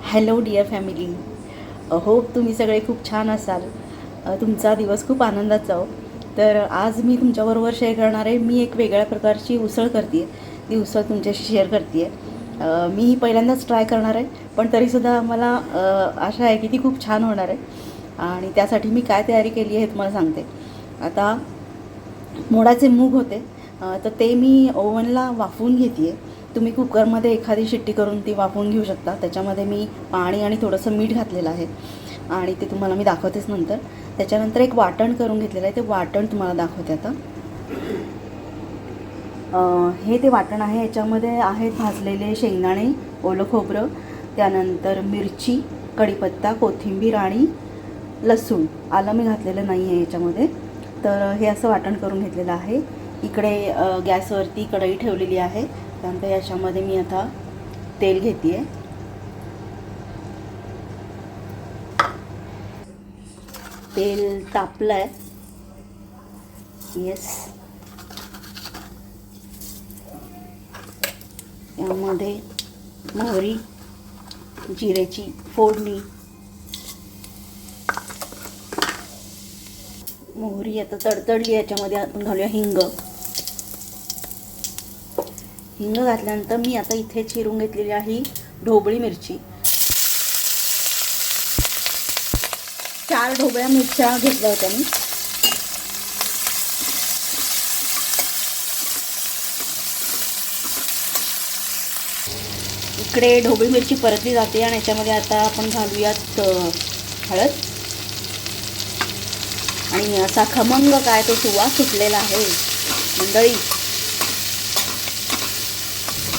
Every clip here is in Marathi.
हॅलो डिअर फॅमिली, होप तुम्ही सगळे खूप छान असाल. तुमचा दिवस खूप आनंदात जाओ. तर आज मी तुमच्याबरोबर शेअर करणार आहे. मी एक वेगळ्या प्रकारची उसळ करते आहे. ती उसळ तुमच्याशी शेअर करते आहे. मी ही पहिल्यांदाच ट्राय करणार आहे, पण तरीसुद्धा मला आशा आहे की ती खूप छान होणार आहे. आणि त्यासाठी मी काय तयारी केली आहे हे तुम्हाला सांगते. आता मोडाचे मूग होते, तर ते मी ओव्हनला वाफवून घेते आहे. तुम्ही कुकरमध्ये एखादी शिट्टी करून ती वाफवून घेऊ शकता. त्याच्यामध्ये मी पाणी आणि थोडंसं मीठ घातलेलं आहे आणि ते तुम्हाला मी दाखवतेच नंतर. त्याच्यानंतर एक वाटण करून घेतलेलं आहे, ते वाटण तुम्हाला दाखवते आता. हे ते वाटण आहे. याच्यामध्ये आहेत भाजलेले शेंगदाणे, ओलं खोबरं, त्यानंतर मिरची, कढीपत्ता, कोथिंबीर आणि लसूण. आलं मी घातलेलं नाही आहे याच्यामध्ये. तर हे असं वाटण करून घेतलेलं आहे. इकडे गॅसवरती कढई ठेवलेली आहे. त्यानंतर याच्यामध्ये मी आता तेल घेते आहे. तेल तापलं आहे. येस. यामध्ये मोहरी, जिऱ्याची फोडणी. मोहरी आता तडतडली. याच्यामध्ये आपण घालूया हिंग. हिंग घातल्यानंतर मी आता इथे चिरून घेतलेली आहे ढोबळी मिरची. 4 ढोबळ्या मिरच्या घेतल्या होत्या मी. इकडे ढोबळी मिरची परतली जाते आणि याच्यामध्ये आता आपण घालूयात हळद. आणि असा खमंग काय तो सुवास सुटलेला आहे मंडळी.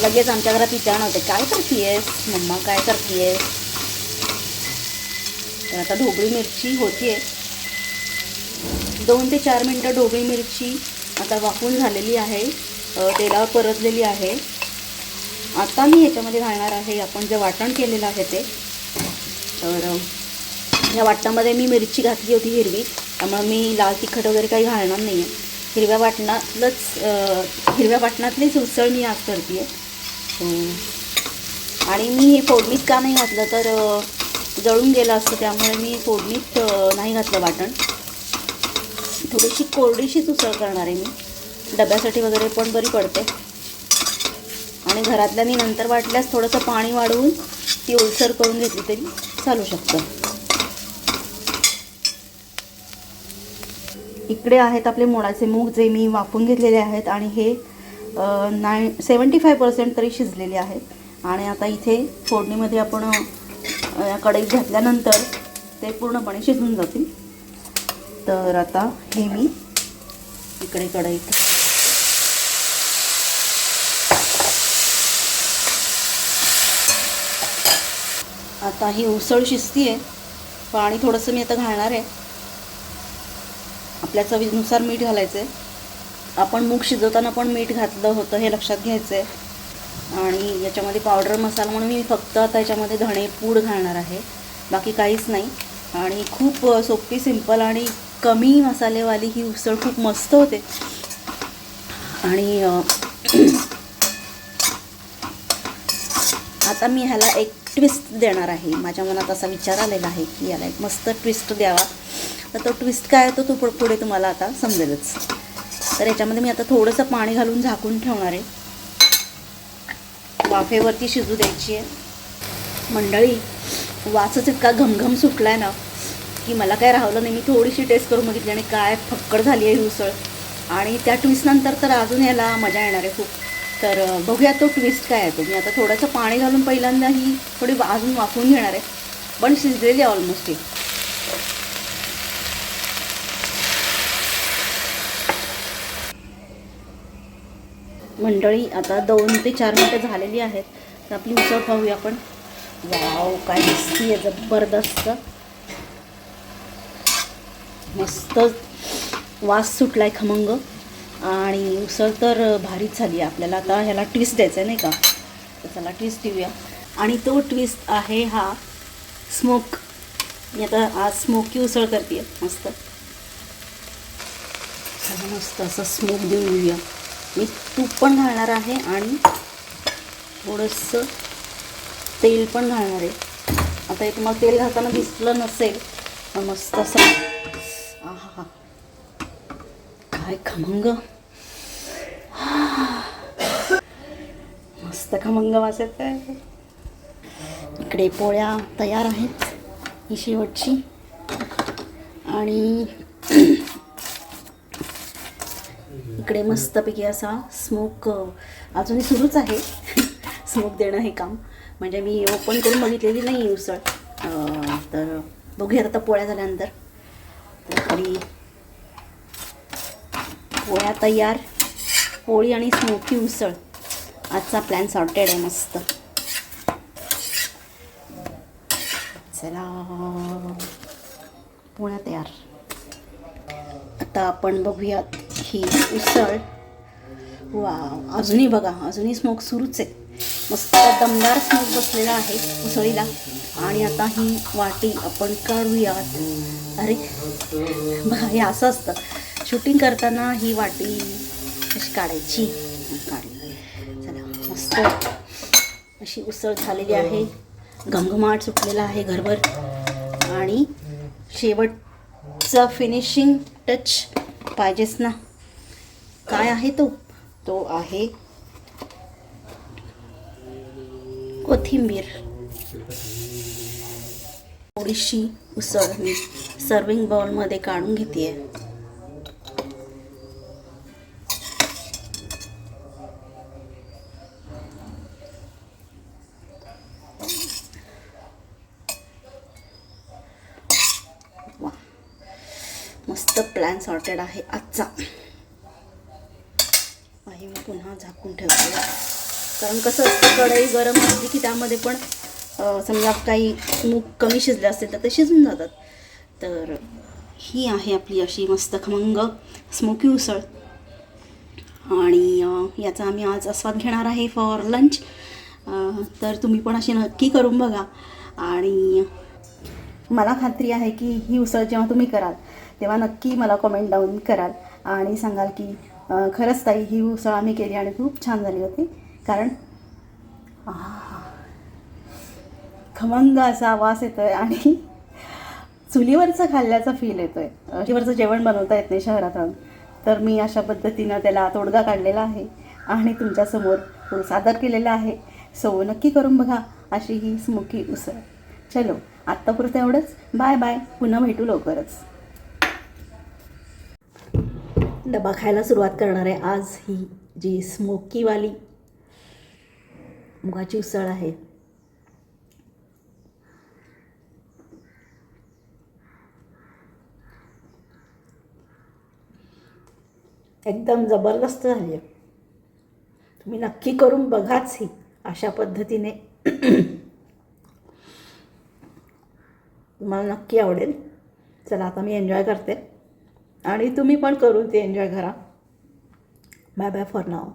लगेच आमच्या घरात विचारणं होते, काय करतीयेस मम्मा, काय करतीयेस. तर आता ढोबळी मिरची होतीये. 2 ते 4 मिनटं ढोबळी मिरची आता वाफवून झालेली आहे, तेलावर परतलेली आहे. आता मी ह्याच्यामध्ये घालणार आहे आपण जे वाटण केलेलं आहे ते. तर या वाटणामध्ये मी मिरची घातली होती हिरवी, त्यामुळे मी लाल तिखट वगैरे काही घालणार नाही आहे. हिरव्या वाटणातलीच उसळ मी आज करते आहे. आणि मी हे फोडणीत का नाही घातलं तर जळून गेलं असतं, त्यामुळे मी फोडणीत नाही घातलं वाटण. थोडीशी कोरडीशीच उसळ करणार आहे मी. डब्यासाठी वगैरे पण बरी पडते. आणि घरातल्यानी नंतर वाटल्यास थोडंसं पाणी वाढवून ती ओलसर करून घेतली तरी चालू शकतं. इकडे आहेत आपले मोडाचे मूग, जे मी वाफवून घेतलेले आहेत. आणि हे 75% तरी शिजलेले आहेत. आणि आता इथे फोडणीमध्ये आपण कढईत घातल्यानंतर ते पूर्णपणे शिजून जातील. तर आता हे मी इकडे कढईत आता ही उसळ शिजती आहे. पाणी थोडंसं मी आता घालणार आहे. आपल्या चवीनुसार मीठ घालायचं आहे. आपण मूग शिजवताना पण मीठ घातलं होतं हे लक्षात घ्यायचं आहे. आणि याच्यामध्ये पावडर मसाला म्हणून मी फक्त आता याच्यामध्ये धणे पूड घालणार आहे, बाकी काहीच नाही. आणि खूप सोपी, सिंपल आणि कमी मसालेवाली ही उसळ खूप मस्त होते. आणि आता मी ह्याला एक ट्विस्ट देणार आहे. माझ्या मनात असा विचार आलेला आहे की याला एक मस्त ट्विस्ट द्यावा. तर तो ट्विस्ट काय आहे तो पुढे तुम्हाला आता समजेलच. तर याच्यामध्ये मी आता थोडंसं पाणी घालून झाकून ठेवणार आहे. वाफेवरती शिजू द्यायची आहे. मंडळी, वासच इतका घमघम सुटला आहे ना की मला काय राहिलं नाही. मी थोडीशी टेस्ट करून बघितली आणि काय फक्कड झाली आहे ही उसळ. आणि त्या ट्विस्टनंतर तर अजून याला मजा येणार आहे खूप. तर बघूया तो ट्विस्ट काय आहे तो. मी आता थोडंसं पाणी घालून पहिल्यांदा ही थोडी अजून वाफवून घेणार आहे, पण शिजलेली आहे ऑलमोस्ट ही. मंडळी, आता 2 ते 4 मिनटं झालेली आहेत. तर आपली उसळ पाहूया आपण. वाव, काय दिसती आहे जबरदस्त. मस्त वास सुटला आहे खमंग. आणि उसळ तर भारीच झाली आहे. आपल्याला आता ह्याला ट्विस्ट द्यायचा आहे नाही का. तर चला ट्विस्ट देऊया. आणि तो ट्विस्ट आहे हा स्मोक. मी आता आज स्मोकी उसळ करते आहे. मस्त असं स्मोक देऊन घेऊया. मी तूप पण घालणार आहे आणि थोडंसं तेल पण घालणार आहे. आता हे तुम्हाला तेल घालताना दिसलं नसेल पण मस्त असं आहा काय खमंग, मस्त खमंग वास येत आहे. इकडे पोळ्या तयार आहेत, ही शेवटची. आणि इकडे मस्तपैकी असा स्मोक अजूनही सुरूच आहे. स्मोक देणं हे काम, म्हणजे मी ओपन करून बघितलेली नाही उसळ. तर बघूयात आता पोळ्या झाल्यानंतर. तर खाली पोळ्या तयार, पोळी आणि स्मोकी उसळ, आजचा प्लॅन सॉर्टेड आहे मस्त. चला पोळ्या तयार. आता आपण बघूयात ही उसळ. वाव, अजूनही बघा, अजूनही स्मोक सुरूच आहे. मस्त दमदार स्मोक बसलेला आहे उसळीला. आणि आता ही वाटी आपण काढूयात. अरे बघा, हे असं असतं शूटिंग करताना, ही वाटी कशी काढायची. काढली. चला, मस्त अशी उसळ झालेली आहे. घमघमाट सुटलेला आहे घरभर. आणि शेवटचा फिनिशिंग टच पाहिजेच ना. काय आहे तो? तो आहे कोथिंबीर. थोडीशी उसळ मी सर्विंग बाउलमध्ये काढून घेते. वा, मस्त प्लॅन सॉर्टेड आहे आजचा. आणि मी पुन्हा झाकून ठेवते, कारण कसं असतं कढई गरम असली की त्यामध्ये पण समजा काही मूग कमी शिजले असतील तर ते शिजून जातात. तर ही आहे आपली अशी मस्त खमंग स्मोकी उसळ. आणि याचा आम्ही आज आस्वाद घेणार आहे फॉर लंच. तर तुम्ही पण अशी नक्की करून बघा. आणि मला खात्री आहे की ही उसळ जेव्हा तुम्ही कराल तेव्हा नक्की मला कमेंट डाऊन कराल आणि सांगाल की खरंच ताई, ही उसळ आम्ही केली आणि खूप छान झाली होती. कारण खमंग असा वास येतो आहे आणि चुलीवरचं खाल्ल्याचा फील येतो आहे. चुलीवरचं जेवण बनवता येत नाही शहरात राहून, तर मी अशा पद्धतीनं त्याला तोडगा काढलेला आहे आणि तुमच्यासमोर सादर केलेला आहे. सो नक्की करून बघा अशी ही स्मोकी उसळ. चलो, आत्तापुरतं एवढंच. बाय बाय, पुन्हा भेटू लवकरच. डबा खायला सुरुवात करणार आहे आज ही जी स्मोकीवाली मुगाची उसळ आहे. एकदम जबरदस्त झाली आहे. तुम्ही नक्की करून बघाच ही अशा पद्धतीने. तुम्हाला नक्की आवडेल. चला, आता मी एन्जॉय करते आणि तुम्ही पण करून ते एन्जॉय करा. Bye bye for now.